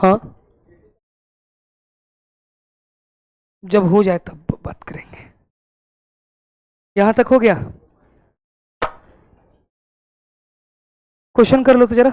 हाँ, जब हो जाए तब बात करेंगे। यहाँ तक हो गया। क्वेश्चन कर लो तो जरा।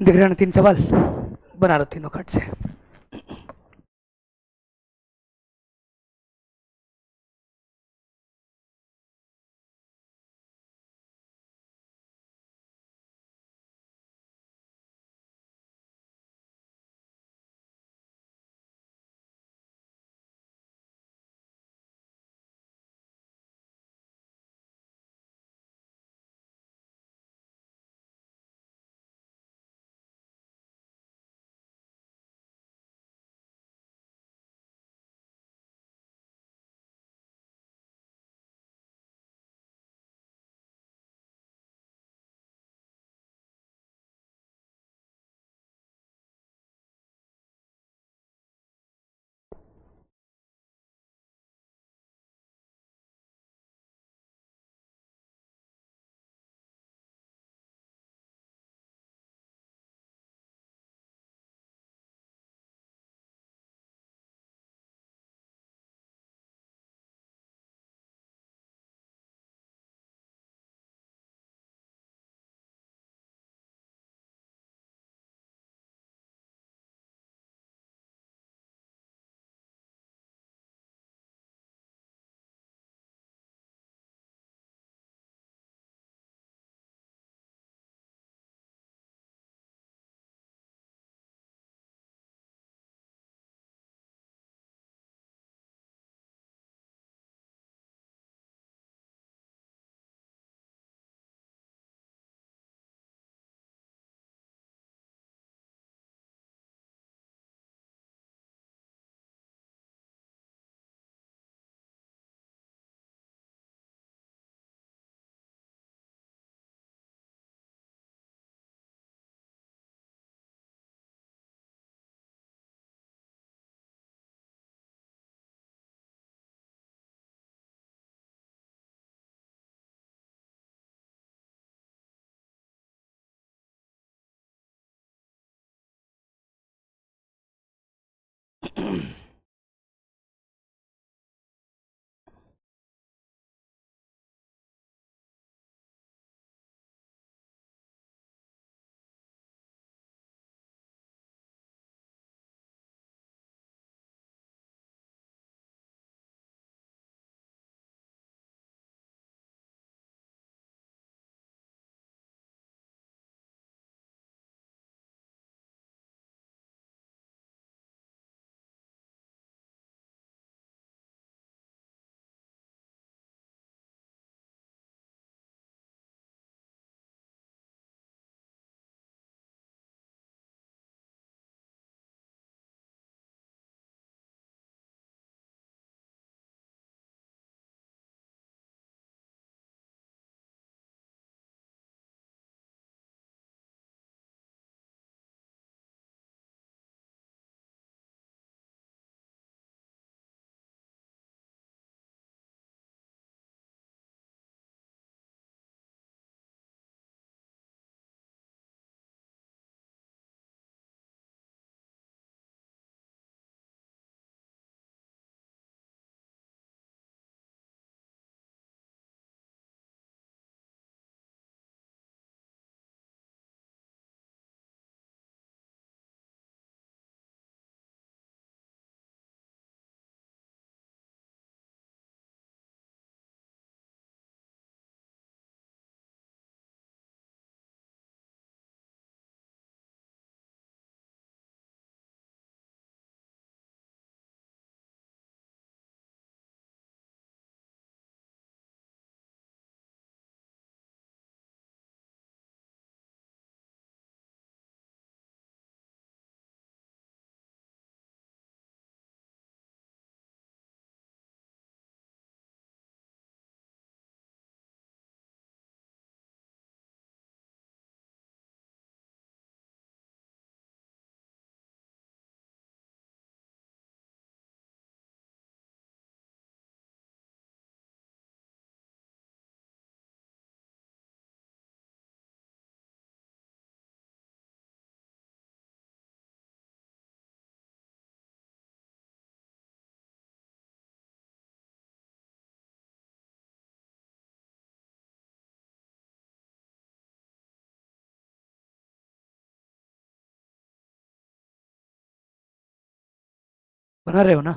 दिख रहे हैं ना 3 सवाल, बना लो तीनों कार्ड से। बना रहे हो ना?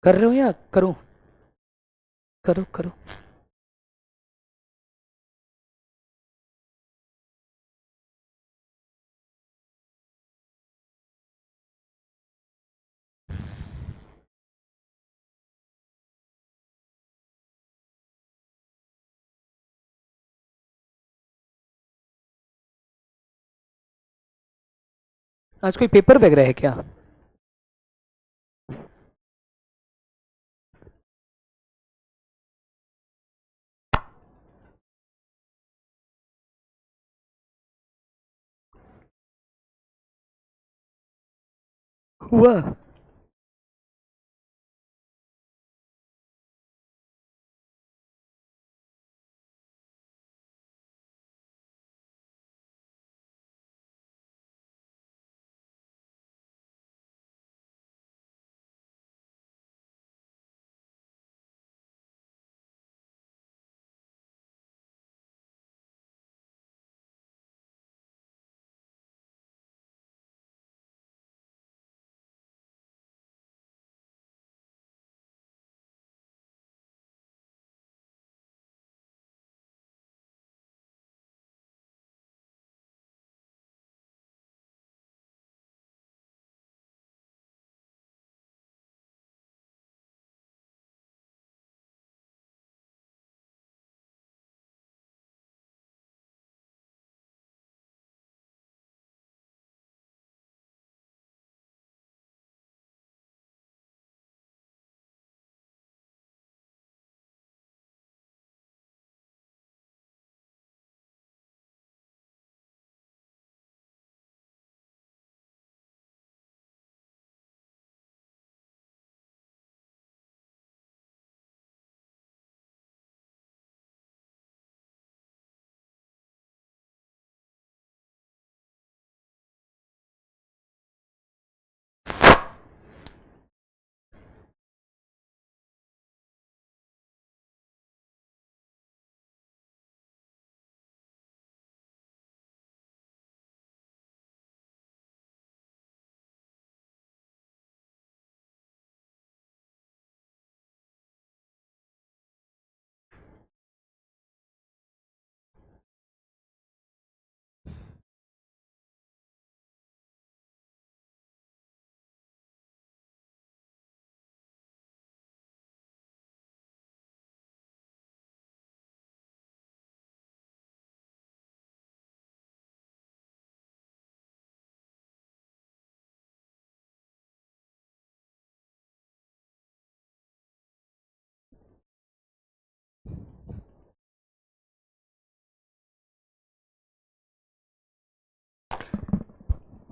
कर रहे हो या करूं? करो करो। आज कोई पेपर वगैरह है क्या? हुआ?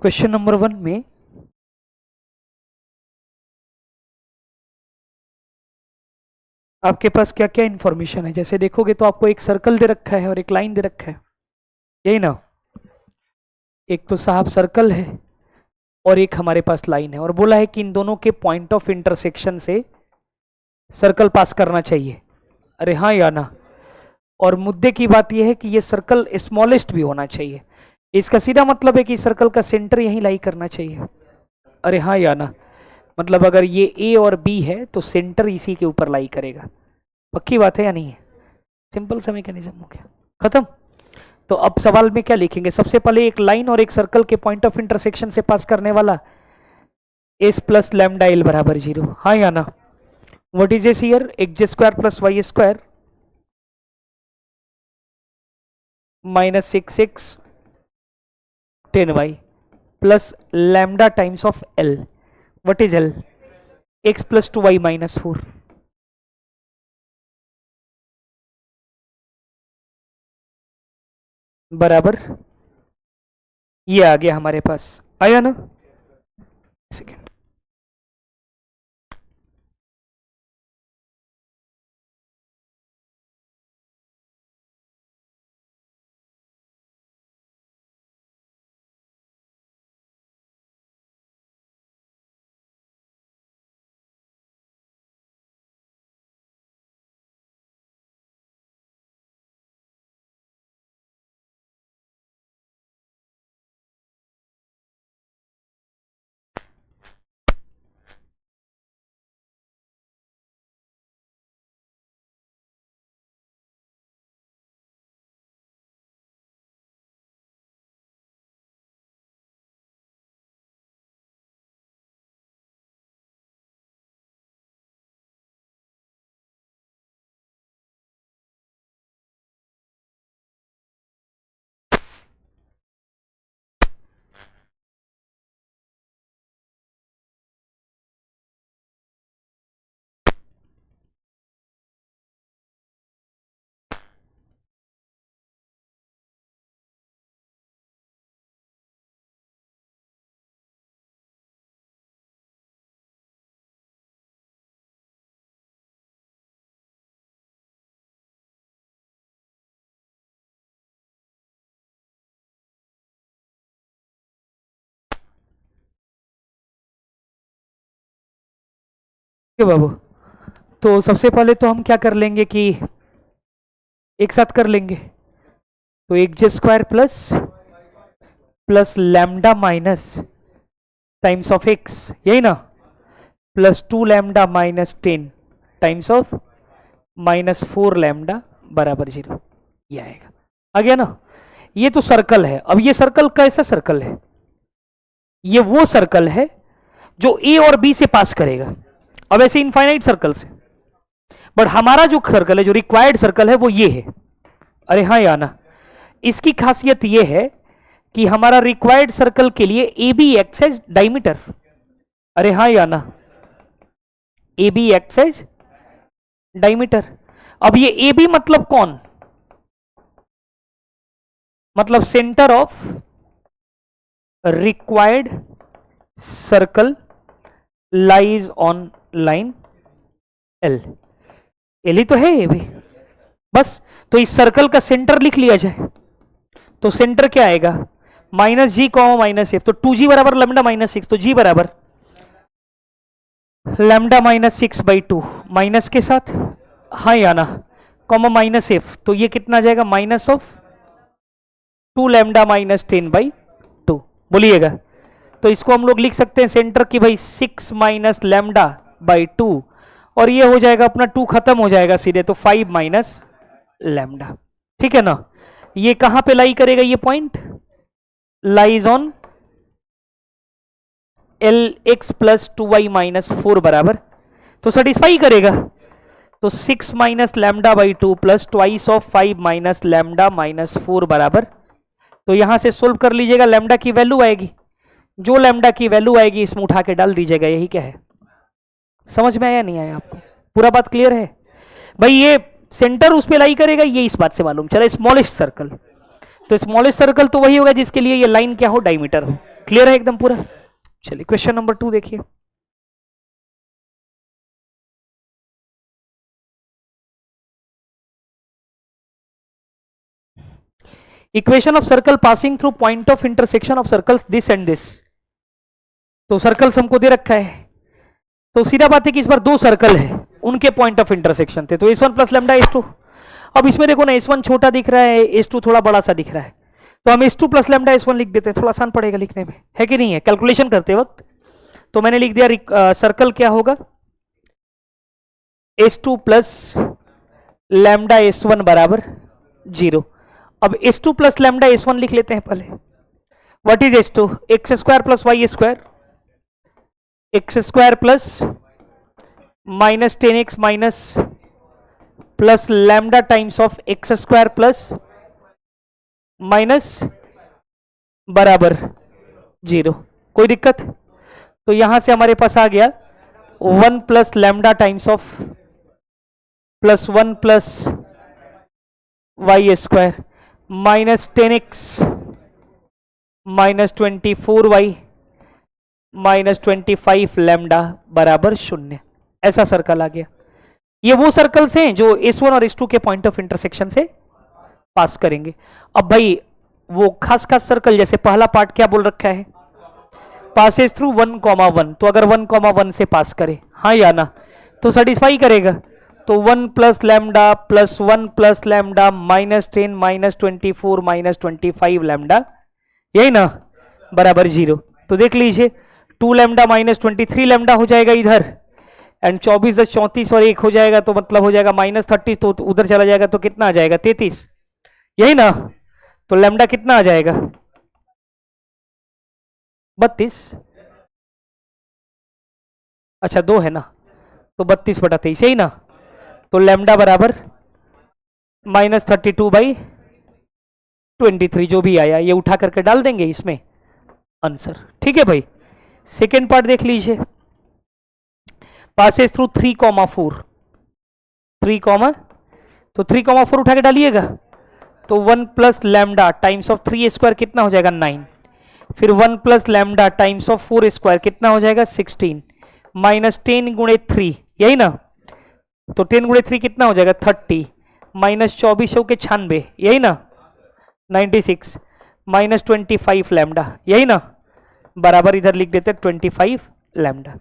क्वेश्चन नंबर 1 में आपके पास क्या क्या इंफॉर्मेशन है, जैसे देखोगे तो आपको एक सर्कल दे रखा है और एक लाइन दे रखा है, यही ना। एक तो साहब सर्कल है और एक हमारे पास लाइन है, और बोला है कि इन दोनों के पॉइंट ऑफ इंटरसेक्शन से सर्कल पास करना चाहिए। अरे हाँ या ना। और मुद्दे की बात यह है कि ये सर्कल स्मॉलेस्ट भी होना चाहिए। इसका सीधा मतलब है कि सर्कल का सेंटर यहीं लाई करना चाहिए। अरे हाँ या ना। मतलब अगर ये ए और बी है तो सेंटर इसी के ऊपर लाई करेगा। पक्की बात है या नहीं है? सिंपल सा मैकेनिज्म हो गया, खत्म। तो अब सवाल में क्या लिखेंगे? सबसे पहले एक लाइन और एक सर्कल के पॉइंट ऑफ इंटरसेक्शन से पास करने वाला एस प्लस लैम्डा एल बराबर 0, हाँ या ना। What is S here? X square plus y square minus 6x 10y plus lambda times of L. What is L? x plus 2y minus 4। बराबर ये आ गया हमारे पास, आया ना। सेकेंड, बाबू। तो सबसे पहले तो हम क्या कर लेंगे कि एक साथ कर लेंगे। तो x square plus lambda minus times of x, यही ना, plus 2 lambda minus 10 times of minus 4 lambda बराबर 0, ये आएगा। आ गया ना। ये तो सर्कल है। अब ये सर्कल कैसा सर्कल है? ये वो सर्कल है जो ए और बी से पास करेगा। अब ऐसे इनफाइनाइट सर्कल से, बट हमारा जो सर्कल है, जो रिक्वायर्ड सर्कल है, वो ये है। अरे हाँ या ना। इसकी खासियत ये है कि हमारा रिक्वायर्ड सर्कल के लिए A B X as diameter. अरे हाँ या ना। A B X as diameter. अब ये ए बी मतलब कौन? मतलब centre of required circle lies on line L. L ही तो है ये भी, बस। तो इस सर्कल का सेंटर लिख लिया जाए तो सेंटर क्या आएगा? माइनस जी कॉमा माइनस एफ। तो 2g बराबर लैम्डा माइनस 6, तो g बराबर लैम्डा माइनस 6/2 माइनस के साथ, हाँ या ना, कॉमा माइनस एफ। तो ये कितना जाएगा? Minus of 2 lambda minus 10/2। बोलिएगा। तो इसको हम लोग लिख सकते हैं सेंटर की भाई 6 माइनस लैम्डा बाई 2, और ये हो जाएगा अपना 2 खत्म हो जाएगा सीधे, तो 5 माइनस लैम्डा। ठीक है ना। ये कहां पे लाई करेगा? ये point lies on L x plus 2y minus 4 बराबर, तो सेटिस्फाई करेगा। तो 6 minus lambda by 2 plus twice of 5 minus lambda minus 4 बराबर। तो यहां से सोल्व कर लीजिएगा, लैम्डा की वैल्यू आएगी, जो लैम्डा की वैल्यू आएगी इसमें उठा के डाल दीजिएगा। यही क्या है? समझ में आया नहीं आया आपको? पूरा बात क्लियर है भाई? ये सेंटर उस पे लाई करेगा, ये इस बात से मालूम चला। स्मॉलेस्ट सर्कल, तो स्मॉलेस्ट सर्कल तो वही होगा जिसके लिए ये लाइन क्या हो? डायमीटर हो। क्लियर है एकदम पूरा? चलिए क्वेश्चन नंबर 2 देखिए। Equation of circle passing through point of intersection of circles this and this. तो सर्कल्स हमको दे रखा है, तो सीधा बात है कि इस बार दो सर्कल है, उनके पॉइंट ऑफ इंटरसेक्शन थे, तो S1 प्लस लेमडा S2। अब इसमें देखो ना, S1 छोटा दिख रहा है, S2 थोड़ा बड़ा सा दिख रहा है, तो हम S2 प्लस लेमडा S1 लिख देते हैं, थोड़ा आसान पड़ेगा लिखने में, है कि नहीं है, कैलकुलेशन करते वक्त। तो मैंने लिख दिया सर्कल क्या होगा, S2 प्लस लेमडा S1 बराबर 0। अब S2 प्लस लेमडा S1 लिख लेते हैं पहले। What is S2? X square plus y square, x square plus minus 10x minus plus lambda times of x square plus minus बराबर 0। कोई दिक्कत? तो यहां से हमारे पास आ गया 1 plus lambda times of plus 1 plus y square minus 10x minus 24y minus 25 लैम्डा बराबर 0। ऐसा सर्कल आ गया। ये वो सर्कल्स हैं जो S1 और S2 के पॉइंट ऑफ इंटरसेक्शन से पास करेंगे। अब भाई वो खास खास सर्कल, जैसे पहला पार्ट क्या बोल रखा है, पासेस थ्रू 1,1, तो अगर 1,1 से पास करे, हाँ या ना, तो सेटिस्फाई करेगा। तो 1 plus lambda plus 1 plus lambda minus 10 minus 24 minus 25 lambda, यही ना, बराबर 0। तो देख लीजिए 2 लैम्डा माइनस 23 लैम्डा हो जाएगा इधर, एंड 24 10 34 और 1 हो जाएगा, तो मतलब हो जाएगा माइनस 30, तो उधर चला जाएगा तो कितना आ जाएगा 33, यही ना। तो लैम्डा कितना आ जाएगा 32, अच्छा 2 है ना, तो 32/23, यही ना। तो लैम्डा बराबर माइनस 32/23, जो भी आया ये उठा करके डाल देंगे इसमें आंसर, ठीक है भाई। सेकेंड पार्ट देख लीजिए, पासेस थ्रू 3,4, 3, तो 3,4 उठा के डालिएगा, तो 1 plus lambda times of 3 square कितना हो जाएगा 9, फिर 1 plus lambda times of 4 square कितना हो जाएगा 16, माइनस 10 गुणे 3, यही ना, तो 10 गुणे 3 कितना हो जाएगा 30, माइनस 24 के 96, यही ना, 96, माइनस 25 लैम्डा, यही ना, बराबर इधर लिख देते 25 लैम्डा।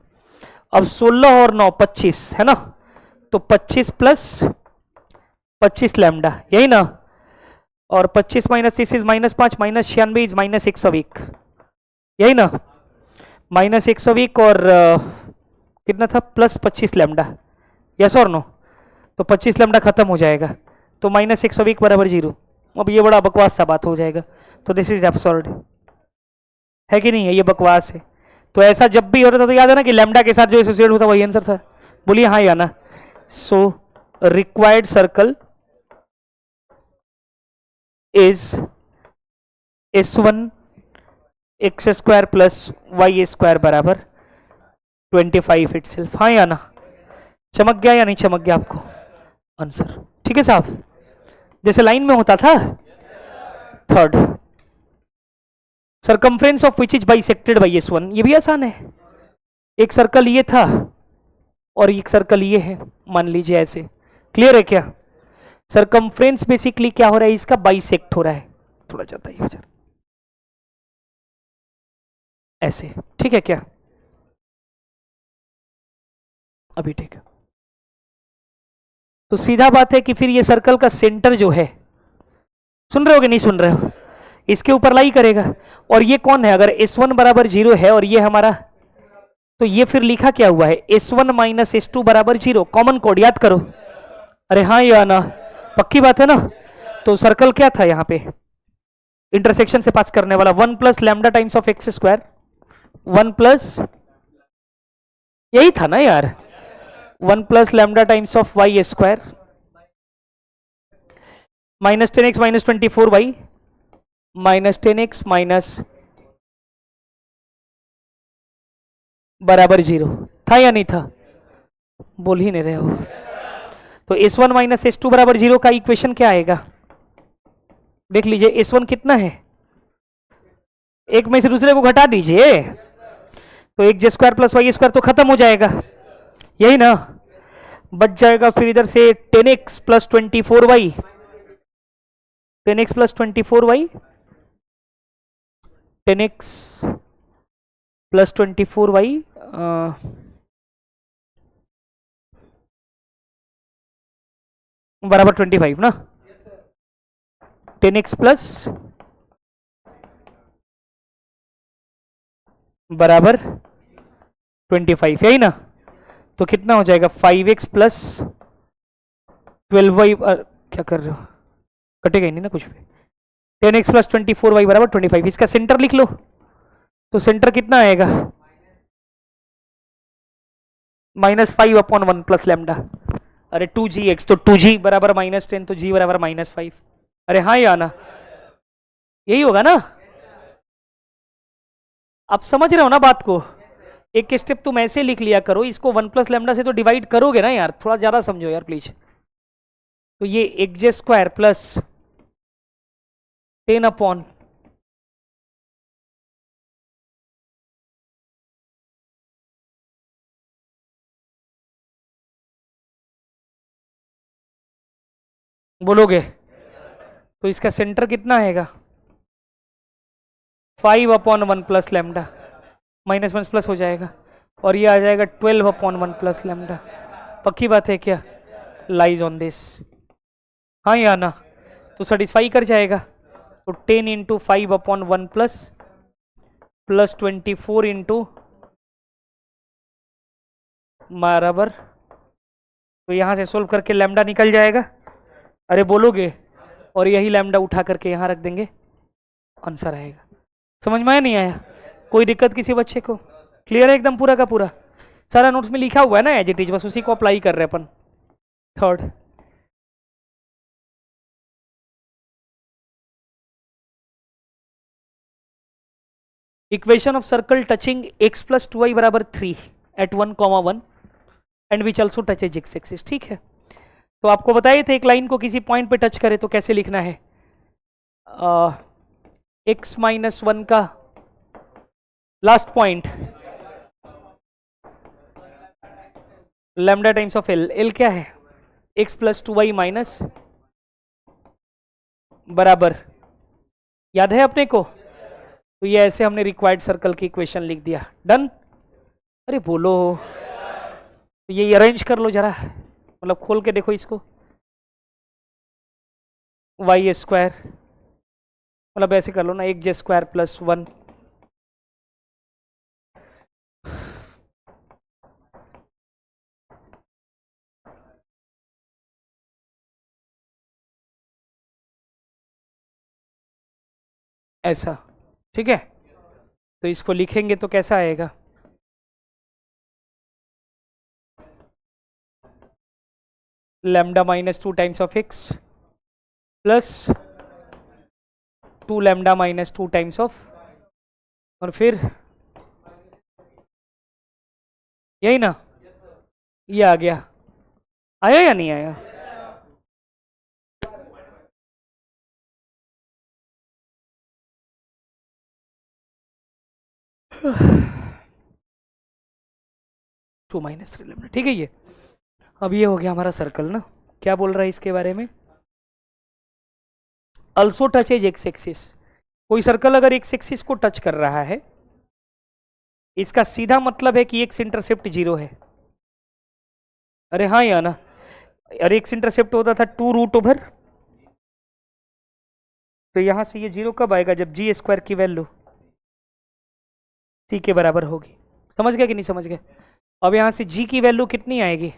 अब 16 और 9 25 है ना, तो 25 प्लस 25 लैम्डा, यही ना, और 25 minus 30 minus 5 minus 96 is minus 101, यही ना, माइनस 101 और कितना था प्लस 25 लैम्डा, यस और नो, तो 25 लैम्डा खत्म हो जाएगा, तो माइनस 101 बराबर 0। अब ये बड़ा बकवास सा बात हो जाएगा, तो दिस इज एब्सर्ड, है कि नहीं है, ये बकवास है। तो ऐसा जब भी हो रहा था तो याद है ना कि लैम्डा के साथ जो एसोसिएट होता वही आंसर था, बोलिए हाँ या ना। So required circle is S1 x square plus y square बराबर 25 इटसेल्फ, हाँ या ना। चमक गया या नहीं चमक गया आपको आंसर, ठीक है साहब, जैसे लाइन में होता था। Third, circumference of which is bisected by S1, ये भी आसान है। एक सर्कल ये था और एक सर्कल ये है, मान लीजिए ऐसे, क्लियर है क्या। सर्कमफ्रेंस बेसिकली क्या हो रहा है, इसका बाइसेक्ट हो रहा है, थोड़ा जाता है ऐसे, ठीक है क्या, अभी ठीक है। तो सीधा बात है कि फिर ये सर्कल का सेंटर जो है, सुन रहे हो कि नहीं सुन रहे हो, इसके ऊपर लाई करेगा। और ये कौन है, अगर S1 बराबर 0 है और ये हमारा, तो ये फिर लिखा क्या हुआ है S1 माइनस S2 बराबर 0, कॉमन कोड याद करो। अरे हाँ या ना, पक्की बात है ना। तो सर्कल क्या था यहाँ पे, इंटरसेक्शन से पास करने वाला, 1 plus lambda times of x square, 1 plus, यही था ना यार, 1 plus lambda times of y square minus 10x minus 24y minus 10x minus बराबर 0, था या नहीं था, बोल ही नहीं रहे हो। तो S1 माइनस S2 बराबर 0 का इक्वेशन क्या आएगा, देख लीजिए। S1 कितना है, एक में से दूसरे को घटा दीजिए तो एक J square plus y square तो खत्म हो जाएगा, यही ना। बच जाएगा फिर इधर से 10x plus 24y, 10x plus 24y, 10x plus 24y बराबर 25 ना। 10x प्लस बराबर 25, यही ना। तो कितना हो जाएगा 5x प्लस 12y, क्या कर रहे हो, कटेगा ही नहीं ना कुछ भी। 10x प्लस 24y बराबर 25, इसका सेंटर लिख लो। तो सेंटर कितना आएगा -5/1 प्लस लैम्डा। अरे 2gx, तो 2g बराबर -10, तो g बराबर -5। अरे हाँ या ना, यही होगा ना। आप समझ रहे हो ना बात को। एक स्टेप तुम ऐसे लिख लिया करो, इसको 1 प्लस लैम्डा से तो डिवाइड करोगे ना यार, थोड़ा ज्यादा समझो यार प्लीज। तो ये एक जे स्क्वायर प्लस 10 अपॉन बोलोगे तो इसका सेंटर कितना आएगा 5/1 प्लस लैम्डा, -1 प्लस हो जाएगा, और ये आ जाएगा 12/1 प्लस लैम्डा। पक्की बात है क्या, लाइज ऑन दिस, हाँ या ना। तो सेटिस्फाई कर जाएगा। तो 10 इंटू 5/1 प्लस 24 इंटू बराबर, तो यहां से सोल्व करके लैम्डा निकल जाएगा। अरे बोलोगे, और यही लैम्डा उठा करके यहां रख देंगे, आंसर आएगा। समझ में आया नहीं आया, कोई दिक्कत किसी बच्चे को, क्लियर है एकदम पूरा का पूरा। सारा नोट्स में लिखा हुआ है ना एज इट इज, बस उसी को अप्लाई कर रहे हैं अपन। Third, equation of circle touching x plus 2y बराबर 3 at 1,1 and which also touches x axis. ठीक है, तो आपको बताए थे एक लाइन को किसी पॉइंट पे टच करे तो कैसे लिखना है। x-1 का last point lambda times of L, L क्या है x प्लस 2y माइनस बराबर, याद है अपने को। तो ये ऐसे हमने रिक्वायर्ड सर्कल की इक्वेशन लिख दिया, डन। अरे बोलो, तो ये अरेंज कर लो जरा, मतलब खोल के देखो इसको। वाई स्क्वायर मतलब ऐसे कर लो ना, एक जे स्क्वायर प्लस 1 ऐसा, ठीक है। तो इसको लिखेंगे तो कैसा आएगा, lambda -2 times of x plus 2 lambda -2 times of, और फिर यही ना, ये आ गया, आया या नहीं आया। टू -3 लैम्डा, ठीक है। ये अब ये हो गया हमारा सर्कल ना। क्या बोल रहा है इसके बारे में, अल्सो टचेज एक्स एक्सिस। कोई सर्कल अगर एक्स एक्सिस को टच कर रहा है, इसका सीधा मतलब है कि एक्स इंटरसेप्ट 0 है। अरे हाँ या ना, अरे एक्स इंटरसेप्ट होता था 2√, तो यहां से ये 0 कब आएगा, जब जी स्क्वायर की वैल्यू सी के बराबर होगी। समझ गए कि नहीं समझ गए। अब यहां से जी की वैल्यू कितनी आएगी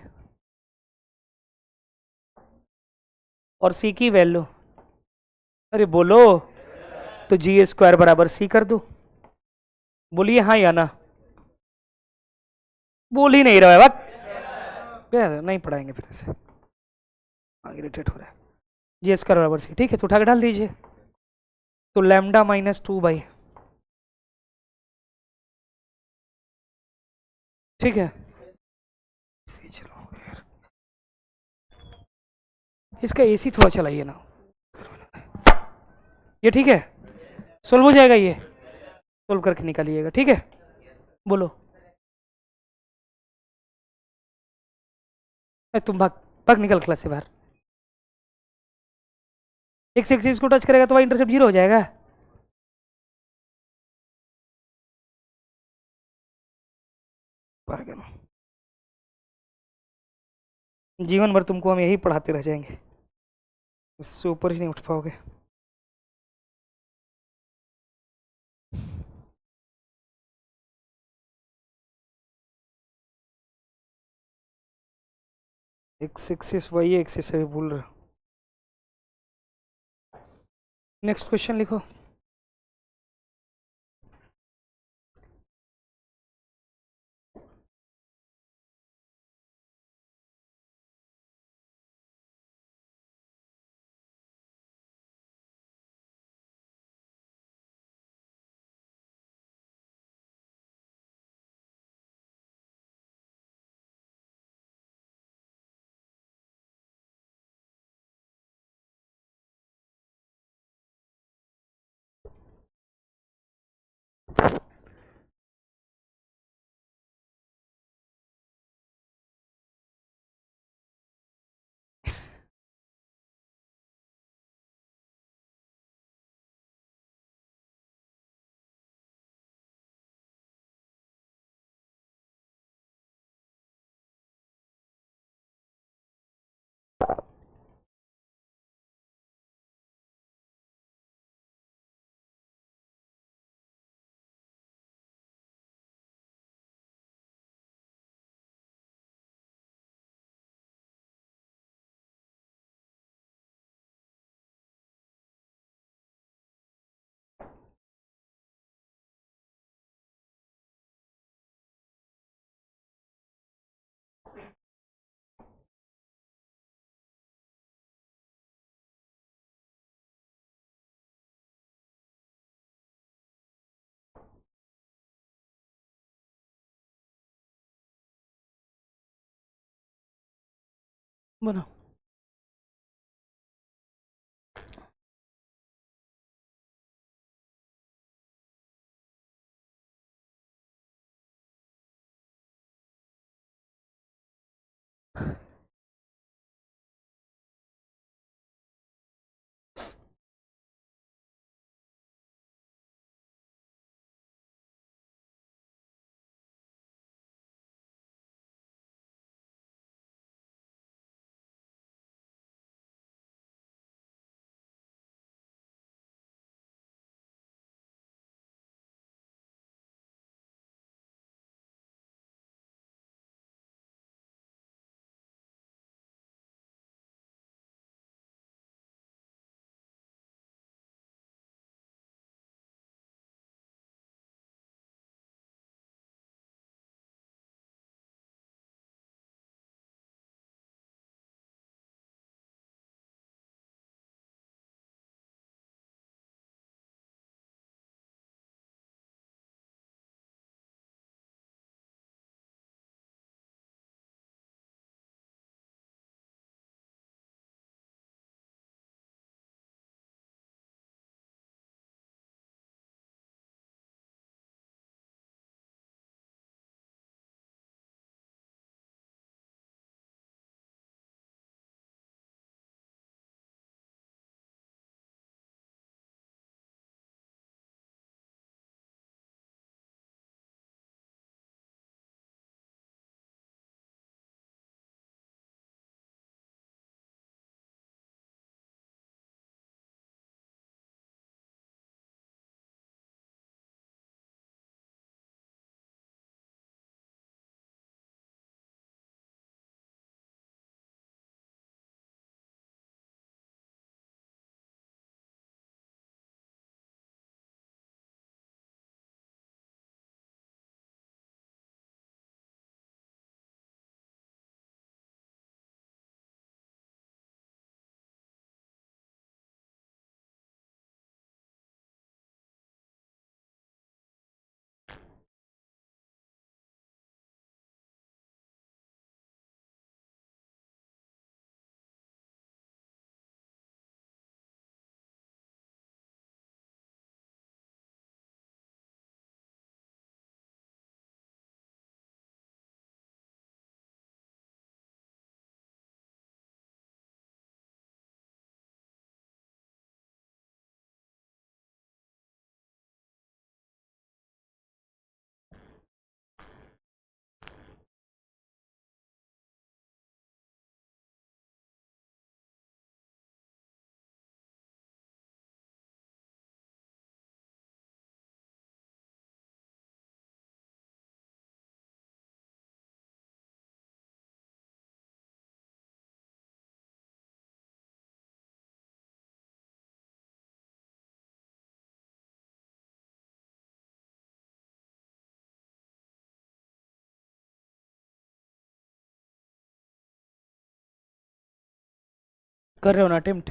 और सी की वैल्यू, अरे बोलो, तो जी स्क्वायर बराबर सी कर दो। बोलिए हाँ या ना, बोल ही नहीं रहा है, वक्त नहीं पढ़ाएंगे फिर से, इरिटेट हो रहा है। जी स्क्वायर बराबर सी, ठीक है, तो उठा के डाल दीजिए। तो लैम्डा -2 ठीक है। चलो यार, इसका एसी थोड़ा चलाइए ना, ये ठीक है, सोल्व हो जाएगा ये। सोल्व करके निकालिएगा, ठीक है। बोलो। तुम भाग, भाग निकल क्लास से बाहर। एक्स एक्सिस को टच करेगा तो वाई इंटरसेप्ट 0 हो जाएगा। पागल। जीवन भर तुमको हम यही पढ़ाते रह जाएंगे, इससे ऊपर ही नहीं उठ पाओगे। एक्स एक्सिस वाई एक्सिस है, भूल रहे हो। नेक्स्ट क्वेश्चन लिखो। बनाओ। कर रहे हो ना अटेम्प्ट?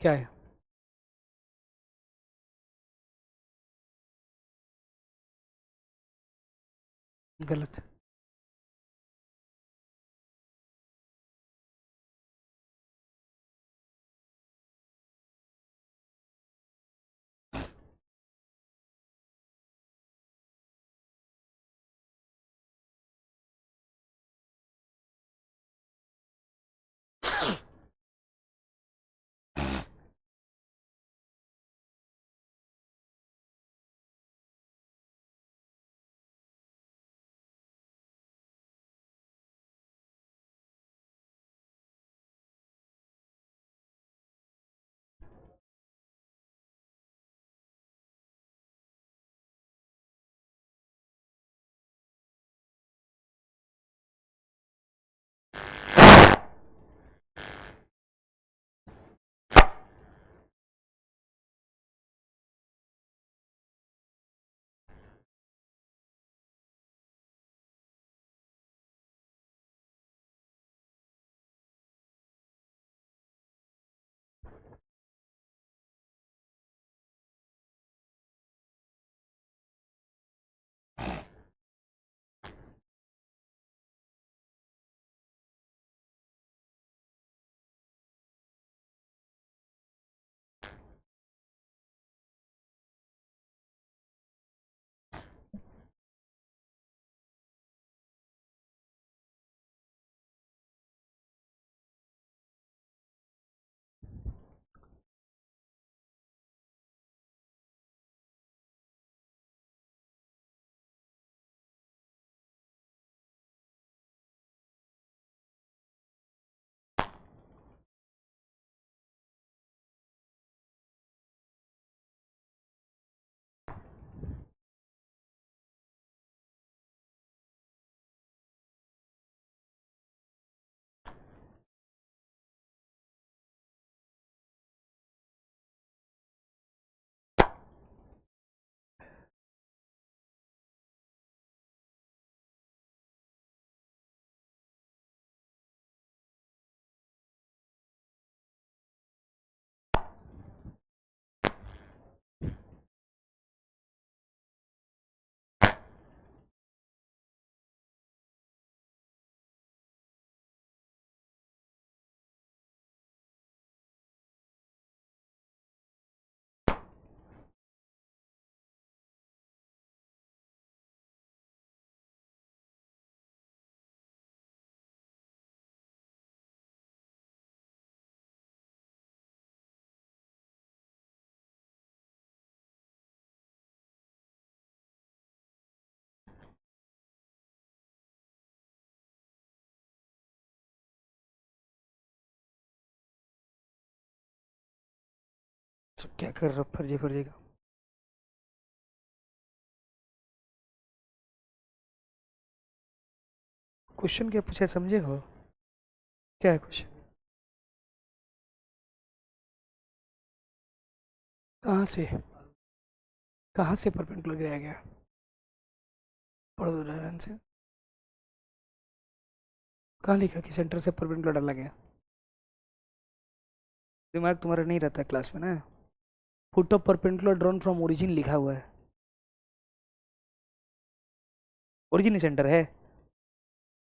क्या है? गलत। तो क्या कर रहे हो फर्जी फर्जी का? क्वेश्चन क्या पूछा समझे हो? क्या है क्वेश्चन? कहाँ से? कहाँ से परपेंडिकुलर गिराया गया? पढ़ दो ध्यान से। कहाँ लिखा कि सेंटर से परपेंडिकुलर डाला गया? दिमाग तुम्हारा नहीं रहता क्लास में ना। Foot of perpendicular drawn from origin लिखा हुआ है। ओरिजिन सेंटर है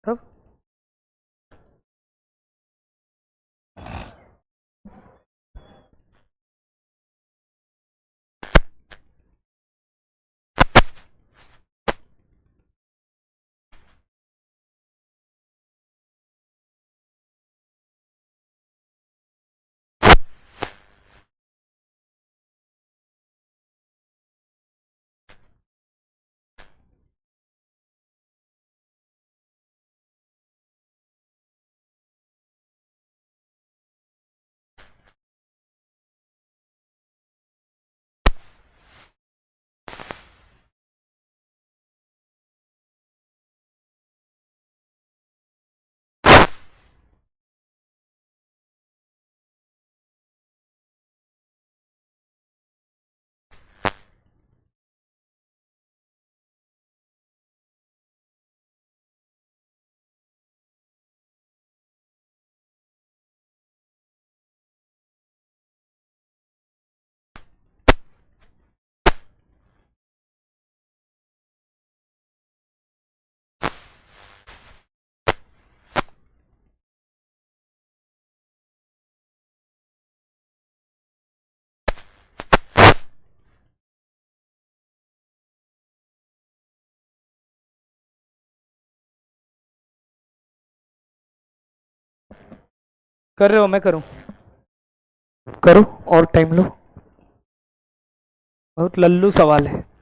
तब। कर रहे हो मैं करूँ? करो और टाइम लो। बहुत लल्लू सवाल है।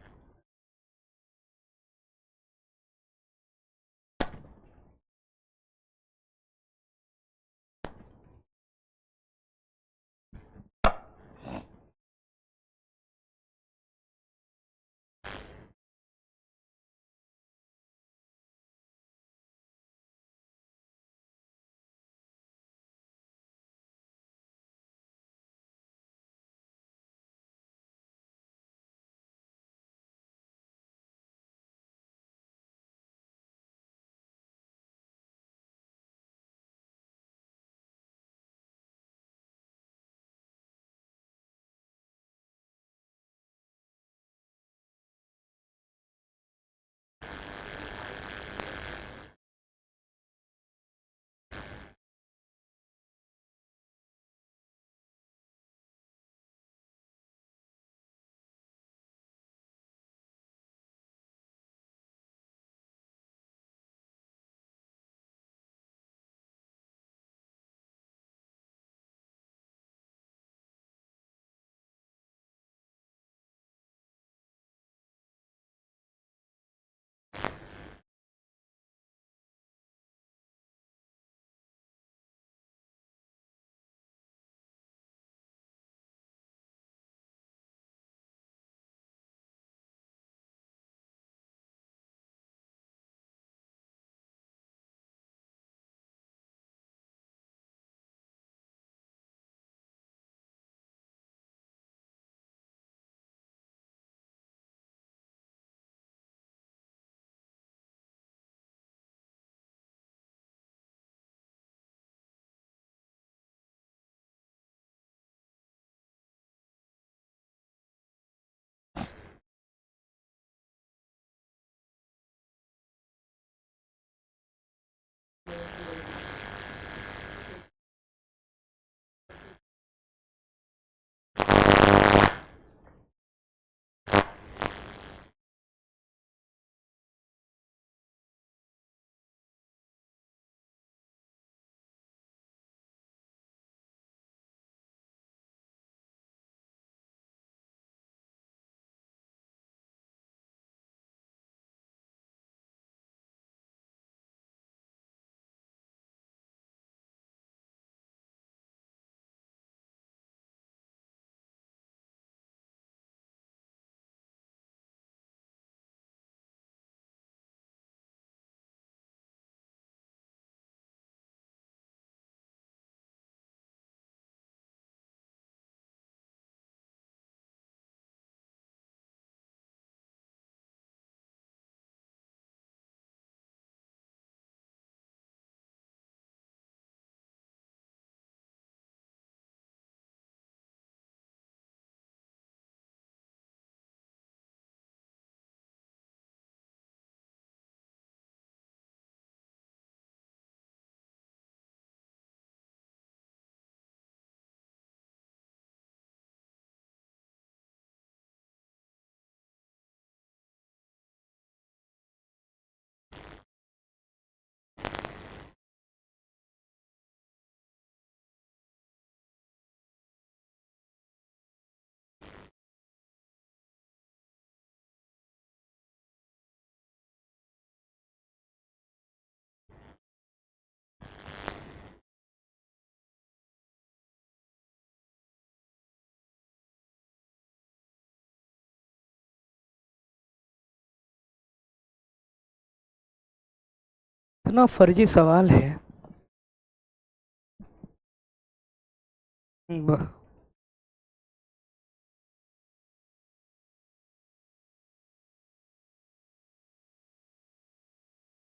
इतना फर्जी सवाल है।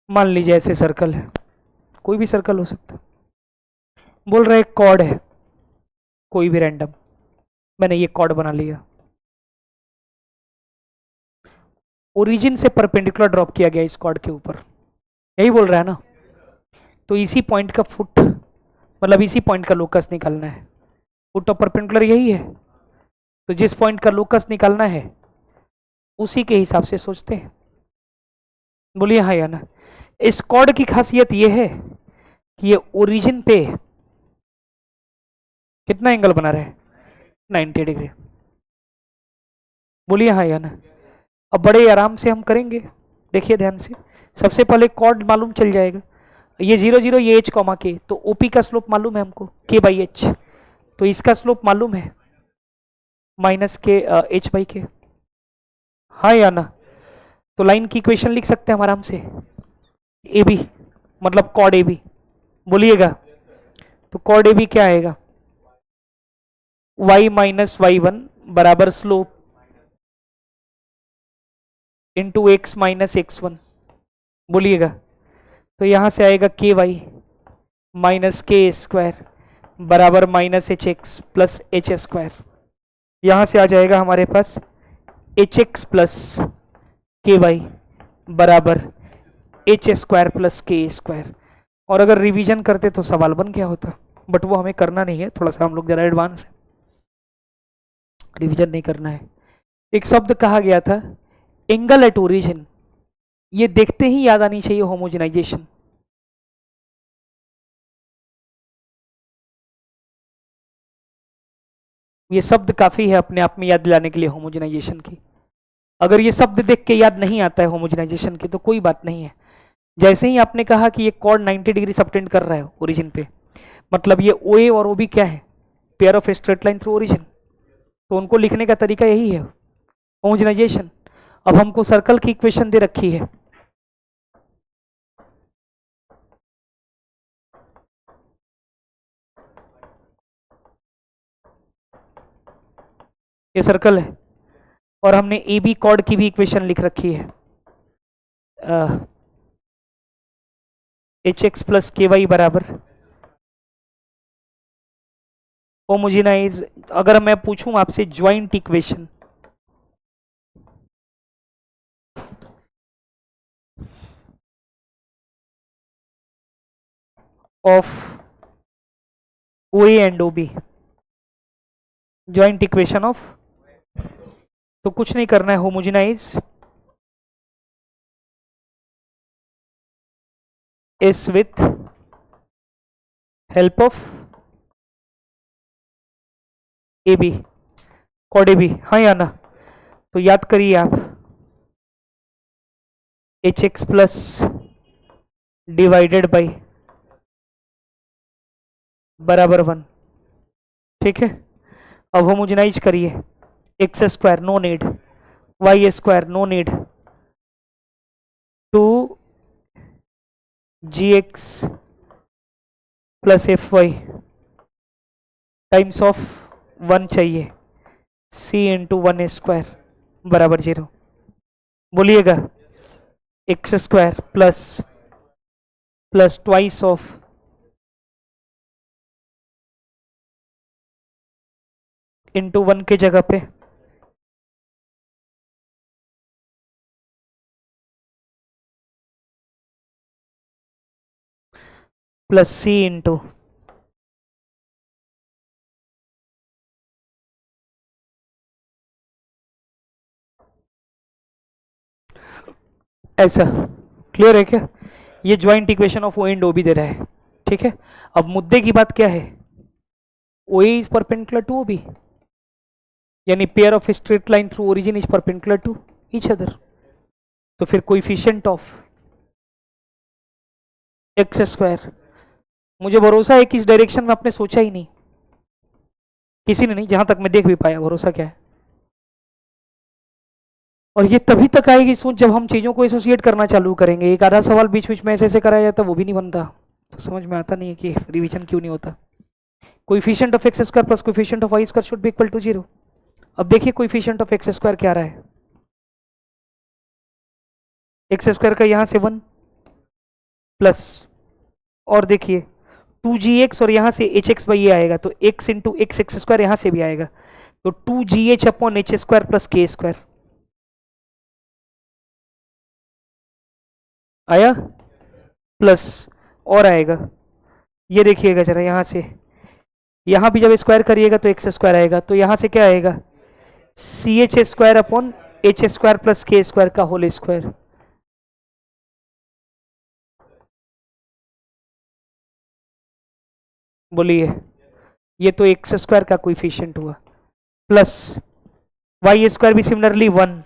मान लीजिए ऐसे सर्कल है, कोई भी सर्कल हो सकता है, बोल रहे कॉर्ड है कोई भी रैंडम, मैंने ये कॉर्ड बना लिया, ओरिजिन से परपेंडिकुलर ड्रॉप किया गया इस कॉर्ड के ऊपर, यही बोल रहा है ना। तो इसी पॉइंट का फुट मतलब इसी पॉइंट का लोकस निकालना है, फुट ऑफ परपेंडिकुलर यही है, तो जिस पॉइंट का लोकस निकालना है उसी के हिसाब से सोचते हैं। बोलिए हाँ या ना। इस कॉर्ड की खासियत यह है कि ये ओरिजिन पे कितना एंगल बना रहा है, 90 डिग्री। बोलिए हाँ या ना। अब बड़े आराम से हम करेंगे, देखिए ध्यान से। सबसे पहले कॉर्ड मालूम चल जाएगा, ये 0 0 ये h कॉमा के, तो ओपी का स्लोप मालूम है हमको k बाई एच, तो इसका स्लोप मालूम है माइनस के h बाई के, हाँ या ना। तो लाइन की इक्वेशन लिख सकते हैं हम आराम से, ए बी मतलब कॉर्ड ए बी, बोलिएगा। तो कॉर्ड ए बी क्या आएगा, y माइनस वाई वन बराबर slope into x minus x one, बोलिएगा। तो यहां से आएगा के वाई माइनस के स्क्वायर बराबर minus H x plus H square, यहां से आ जाएगा हमारे पास H x plus k y बराबर H square plus k square. और अगर रिवीजन करते तो सवाल बन गया होता, बट वो हमें करना नहीं है, थोड़ा सा हम लोग जरा एडवांस है, रिवीजन नहीं करना है। एक शब्द कहा गया था एंगल एट ओरिजिन, ये देखते ही याद आनी चाहिए होमोजेनाइजेशन। ये शब्द काफी है अपने आप में याद दिलाने के लिए होमोजेनाइजेशन की। अगर ये शब्द देख के याद नहीं आता है होमोजेनाइजेशन की तो कोई बात नहीं है। जैसे ही आपने कहा कि ये कॉर्ड 90 डिग्री सबटेंड कर रहा है ओरिजिन पे, मतलब ये ओ ए और ओ बी क्या है, pair of straight line through origin, तो उनको लिखने का तरीका यही है होमोजेनाइजेशन। अब हमको सर्कल की इक्वेशन दे रखी है, ये सर्कल है और हमने ए बी कॉर्ड की भी इक्वेशन लिख रखी है, h x plus k y बराबर होमोजेनाइज। अगर मैं पूछूं आपसे joint equation, of O A and O B, joint equation of, तो कुछ नहीं करना है, होमोजेनाइज इस with help of A B chord A B, हाँ या ना। तो याद करिए आप, h x plus divided by बराबर 1, ठीक है। अब होमोजेनाइज करिए, x square no need, y square no need, two ji x plus F Y times of 1 चाहिए, सी इंटू 1 स्क्वायर बराबर 0, बोलिएगा। X square plus plus twice of into 1 की जगह पे प्लस सी इंटू ऐसा, क्लियर है क्या। ये joint equation of O and O B दे रहा है, ठीक है। अब मुद्दे की बात क्या है, O A is perpendicular to O B, यानी pair of straight line through origin is perpendicular to each other, तो फिर कोएफिशिएंट ऑफ एक्स स्क्वायर, मुझे भरोसा है कि इस डायरेक्शन में आपने सोचा ही नहीं, किसी ने नहीं, जहां तक मैं देख भी पाया, भरोसा क्या है। और ये तभी तक आएगी सोच जब हम चीज़ों को एसोसिएट करना चालू करेंगे। एक आधा सवाल बीच बीच में ऐसे ऐसे कराया जाता वो भी नहीं बनता, तो समझ में आता नहीं है कि रिवीजन क्यों नहीं होता। Coefficient of x square plus coefficient of y square should be equal to 0। अब देखिए कोएफिशिएंट ऑफ एक्स स्क्वायर क्या रहा है, एक्स स्क्वायर का यहाँ से 1 प्लस, और देखिए 2gx और यहाँ से hx बाई ये आएगा तो x into x x square यहाँ से भी आएगा, तो 2gh upon h square plus k square आया, प्लस और आएगा, ये देखिएगा जरा यहाँ से, यहाँ भी जब स्क्वायर करिएगा तो एक्स स्क्वायर आएगा, तो यहाँ से क्या आएगा c h square upon h square plus k square का होल स्क्वायर। बोलिए, ये तो एक्स स्क्वायर का कोएफिशिएंट हुआ, प्लस वाई स्क्वायर भी सिमिलरली 1,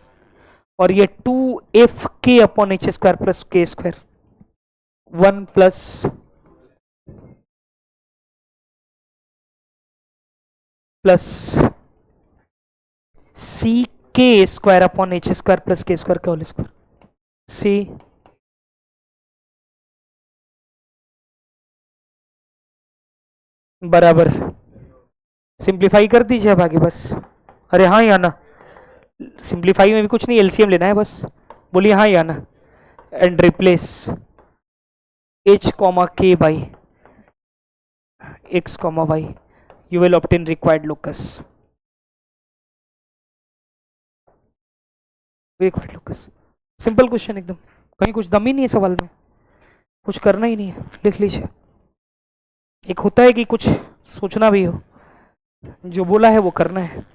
और ये 2f k upon h square plus k square 1 plus plus c k square upon h square plus k square का होल स्क्वायर, सी बराबर, सिंप्लीफाई कर दीजिए अब आगे बस। अरे हाँ या ना, सिंप्लीफाई में भी कुछ नहीं, एलसीएम लेना है बस, बोलिए हाँ या ना, and replace h comma k by x comma y, you will obtain required locus, required locus। Simple question एकदम, कहीं कुछ दम ही नहीं है सवाल में, कुछ करना ही नहीं है, लिख लीजिए। एक होता है कि कुछ सोचना भी हो, जो बोला है वो करना है।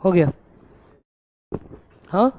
हो गया। हाँ,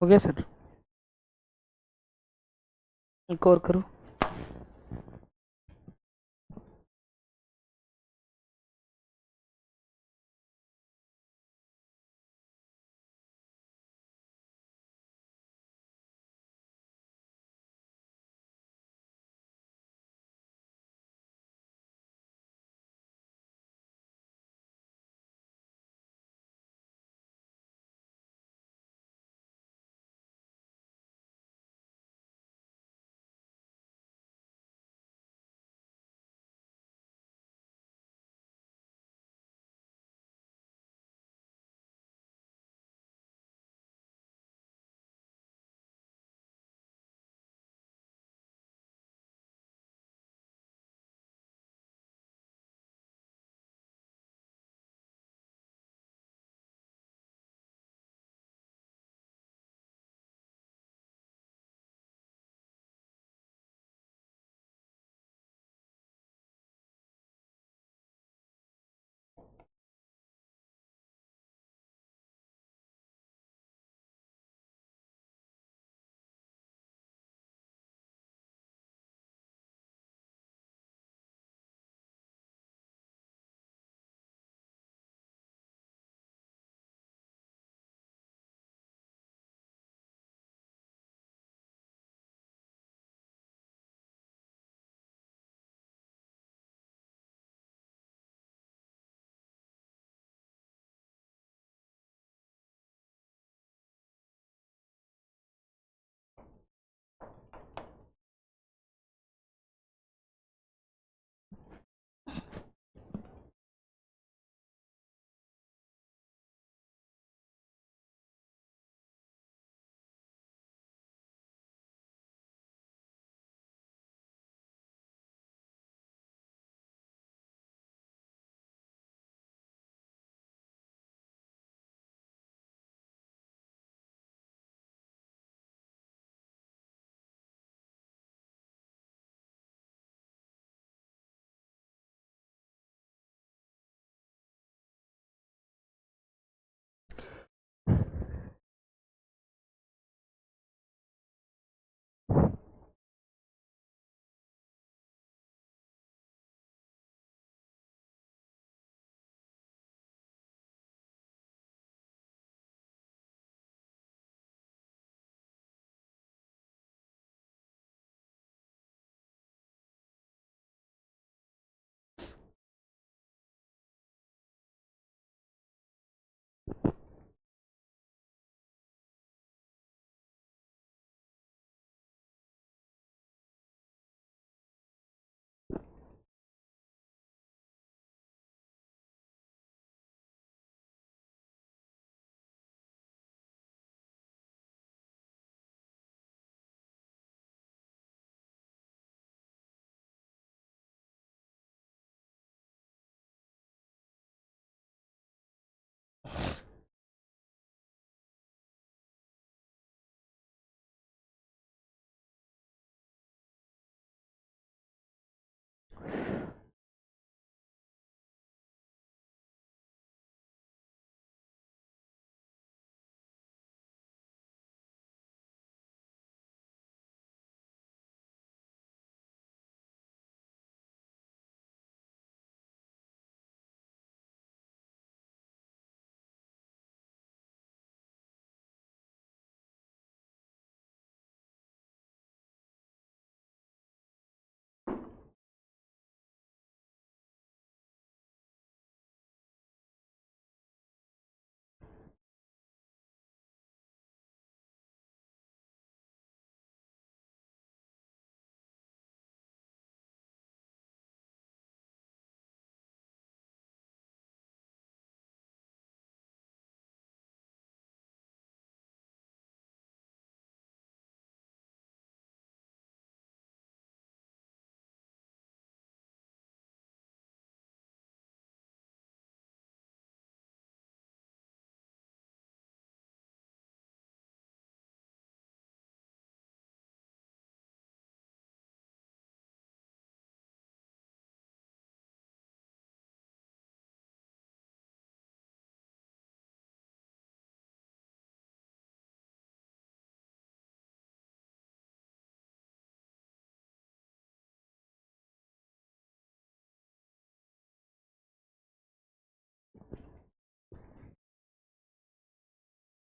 हो गया सर। एक और करो।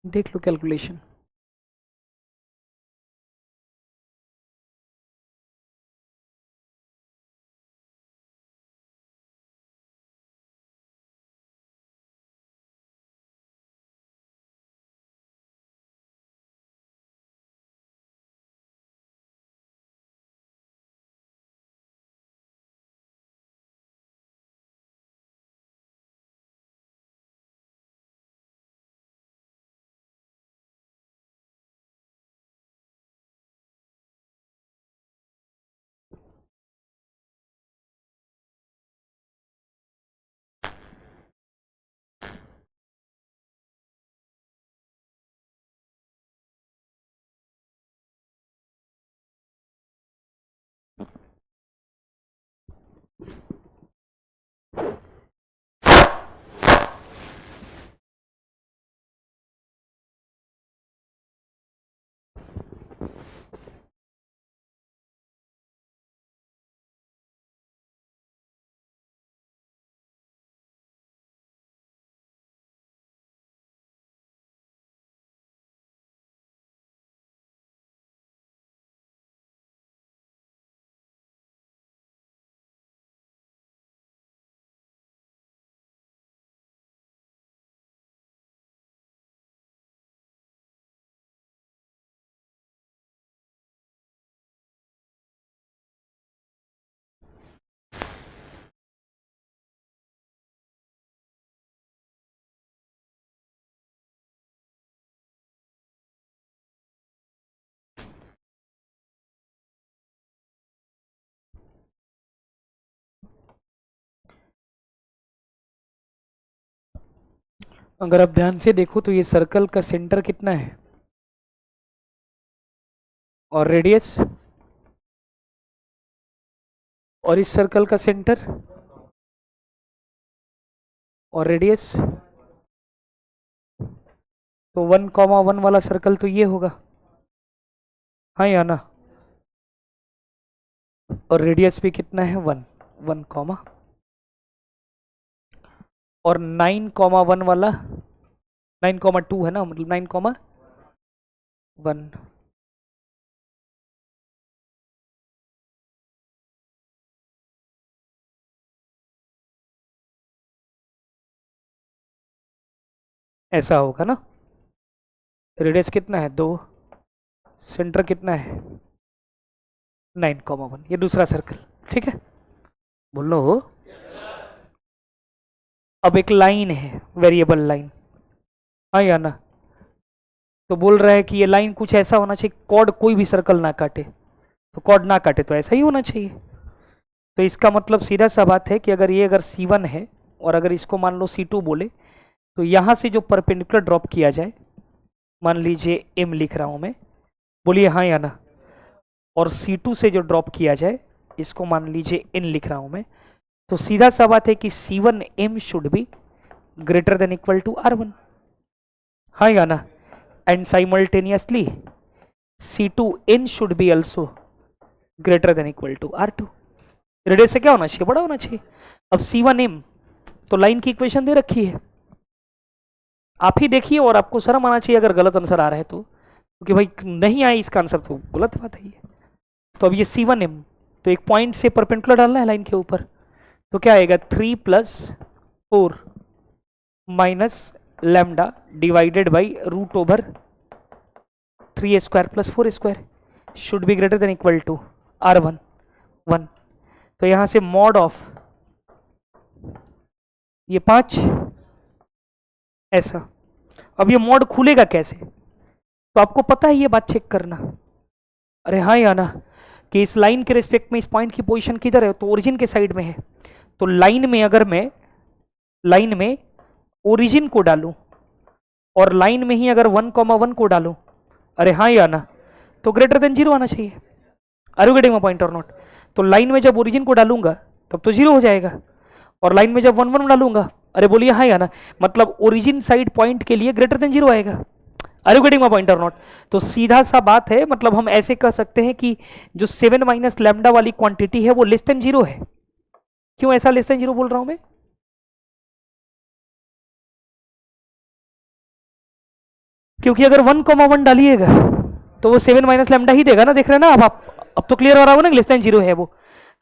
देख लो कैलकुलेशन। अगर आप ध्यान से देखो तो ये सर्कल का सेंटर कितना है और रेडियस, और इस सर्कल का सेंटर और रेडियस, तो 1,1 वाला सर्कल तो ये होगा, हाँ या ना। और रेडियस भी कितना है 1, 1 कॉमा, और 9,1 वाला 9,2 है ना, मतलब 9,1। ऐसा होगा ना। रेडियस कितना है 2, सेंटर कितना है 9,1, ये दूसरा सर्कल, ठीक है। बोलो। अब एक लाइन है, वेरिएबल लाइन, हाँ या ना। तो बोल रहा है कि ये लाइन कुछ ऐसा होना चाहिए, कॉर्ड कोई भी सर्कल ना काटे, तो कॉर्ड ना काटे तो ऐसा ही होना चाहिए। तो इसका मतलब सीधा सा बात है कि अगर ये अगर C1 है और अगर इसको मान लो C2 बोले, तो यहाँ से जो परपेंडिकुलर ड्रॉप किया जाए, मान लीजिए M लिख रहा हूँ मैं, बोलिए हाँ या ना। और C2 से जो ड्रॉप किया जाए, इसको मान लीजिए N लिख रहा हूँ मैं, तो सीधा सा बात है कि C1M should be greater than equal to R1, हाँ या ना। And simultaneously C2N should be also greater than equal to R2। Radius से क्या होना चाहिए, बड़ा होना चाहिए। अब C1M, तो लाइन की इक्वेशन दे रखी है, आप ही देखिए, और आपको शर्म आना चाहिए अगर गलत आंसर आ रहा है तो, क्योंकि भाई नहीं आए इसका आंसर तो गलत बात है ये। तो अब ये C1M, तो एक पॉइंट से परपेंडिकुलर डालना है लाइन के ऊपर, तो क्या आएगा 3 + 4 minus lambda divided by root over 3² + 4² should be greater than equal to R1 1। तो यहां से मॉड ऑफ ये 5 ऐसा। अब ये मॉड खुलेगा कैसे, तो आपको पता है ये बात चेक करना। अरे हाँ या ना, कि इस लाइन के रिस्पेक्ट में इस पॉइंट की पोजीशन किधर है, तो ओरिजिन के साइड में है। तो लाइन में अगर मैं लाइन में ओरिजिन को डालूं और लाइन में ही अगर 1,1 को डालूं, अरे हाँ या ना, तो ग्रेटर देन 0 आना चाहिए। Are you getting my point और नॉट। तो लाइन में जब ओरिजिन को डालूंगा तब तो 0 हो जाएगा, और लाइन में जब 1,1 डालूंगा, अरे बोलिए हाँ या ना, मतलब ओरिजिन साइड पॉइंट के लिए ग्रेटर देन 0 आएगा। Are you getting my point और नॉट। तो सीधा सा बात है, मतलब हम ऐसे कह सकते हैं कि जो 7 - लैम्डा वाली क्वांटिटी है वो लेस देन 0 है। क्यों ऐसा लेस देन 0 बोल रहा हूं मैं, क्योंकि अगर 1,1 डालिएगा तो वो 7 माइनस लैम्डा ही देगा ना, देख रहे हैं ना आप अब तो क्लियर हो रहा हो ना, लेस देन जीरो है वो,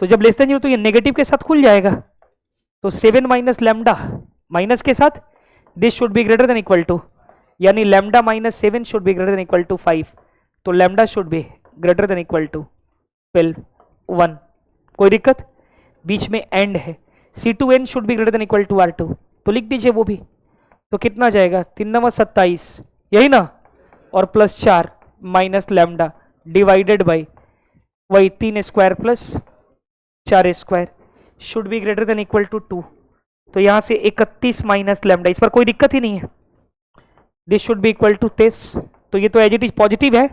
तो जब लेस देन जीरो तो ये नेगेटिव के साथ खुल जाएगा, तो 7 माइनस लैम्डा माइनस के साथ this should be greater than equal to, यानी lambda minus 7 should be greater than equal to 5, तो lambda should be greater than equal to 12 1। कोई दिक्कत? बीच में एंड है, C2n should be greater than equal to R2, तो लिख दीजिए वो भी। तो कितना जाएगा 3 नवा 27, यही ना, और plus 4 minus lambda divided by वही 3 square plus 4 square should be greater than equal to 2, तो यहां से 31 माइनस लैम्डा, इस पर कोई दिक्कत ही नहीं है, this should be equal to 23, तो ये तो एज इट इज पॉजिटिव है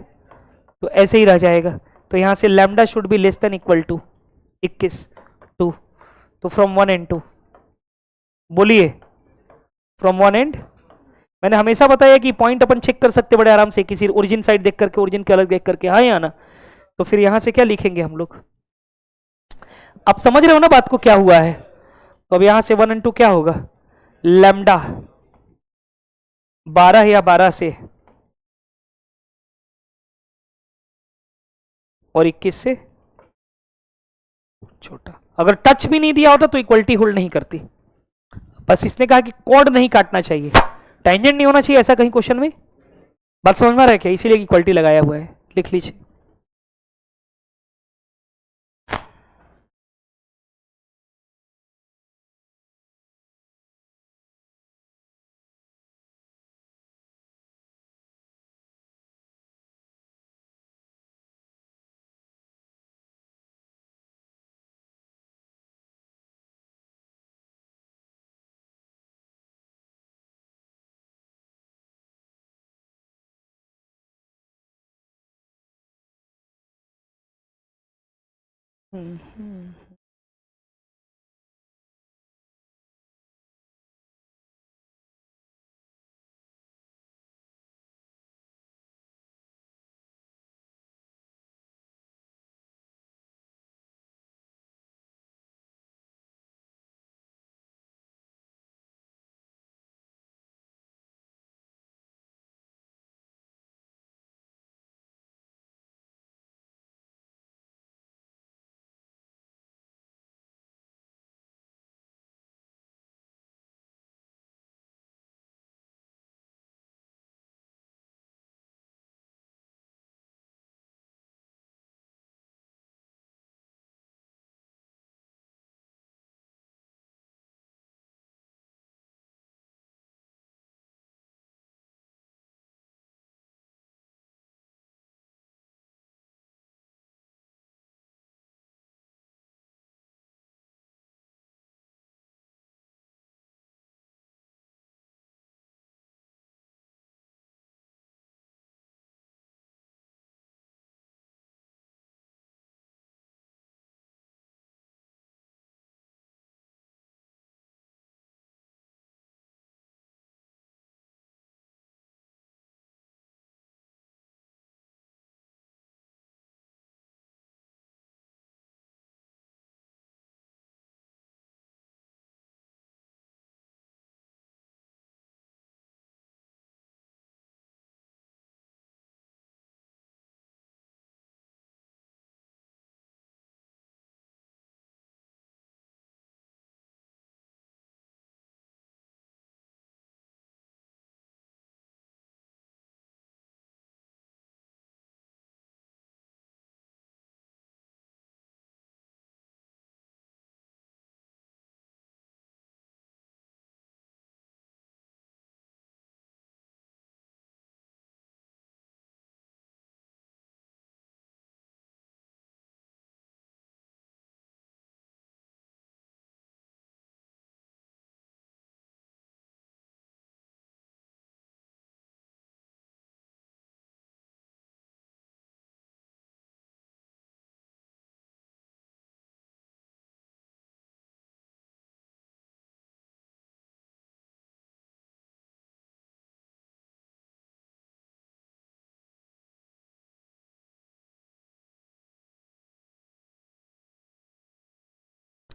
तो ऐसे ही रह जाएगा, तो यहां से lambda should be less than equal to 21 2, तो फ्रॉम 1 एंड 2, बोलिए फ्रॉम 1 एंड, मैंने हमेशा बताया कि पॉइंट अपन चेक कर सकते बड़े आराम से किसी ओरिजिन साइड देख करके, ओरिजिन के अलग देख करके, हाँ या ना, तो फिर यहां से क्या लिखेंगे हम लोग, आप समझ रहे हो ना बात को क्या हुआ है, तो अब यहां से 1 एंड 2 क्या होगा, लैम्डा 12 या 12 से और 21 से छोटा, अगर टच भी नहीं दिया होता तो इक्वलिटी होल्ड नहीं करती, बस इसने कहा कि कॉर्ड नहीं काटना चाहिए, टेंजेंट नहीं होना चाहिए ऐसा कहीं क्वेश्चन में, बात समझ में आ रहा है क्या, इसीलिए इक्वलिटी लगाया हुआ है, लिख लीजिए।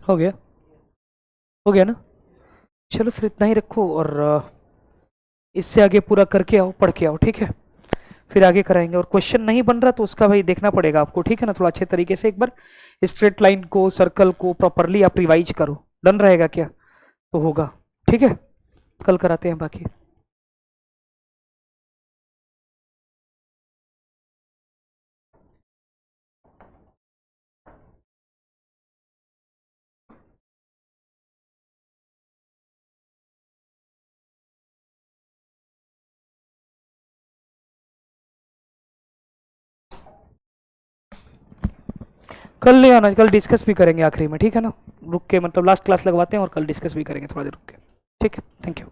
हो गया, हो गया ना, चलो फिर इतना ही रखो, और इससे आगे पूरा करके आओ, पढ़ के आओ, ठीक है? फिर आगे कराएंगे। और क्वेश्चन नहीं बन रहा तो उसका भाई देखना पड़ेगा आपको, ठीक है ना? थोड़ा अच्छे तरीके से एक बार स्ट्रेट लाइन को, सर्कल को प्रॉपरली आप रिवाइज करो। डन रहेगा क्या? तो होगा, ठीक है? कल कराते हैं बाकी। कल नहीं आना, कल डिस्कस भी करेंगे आखिरी में, ठीक है ना? रुक के मतलब लास्ट क्लास लगवाते हैं और कल डिस्कस भी करेंगे थोड़ा देर रुक के, ठीक है? Thank you.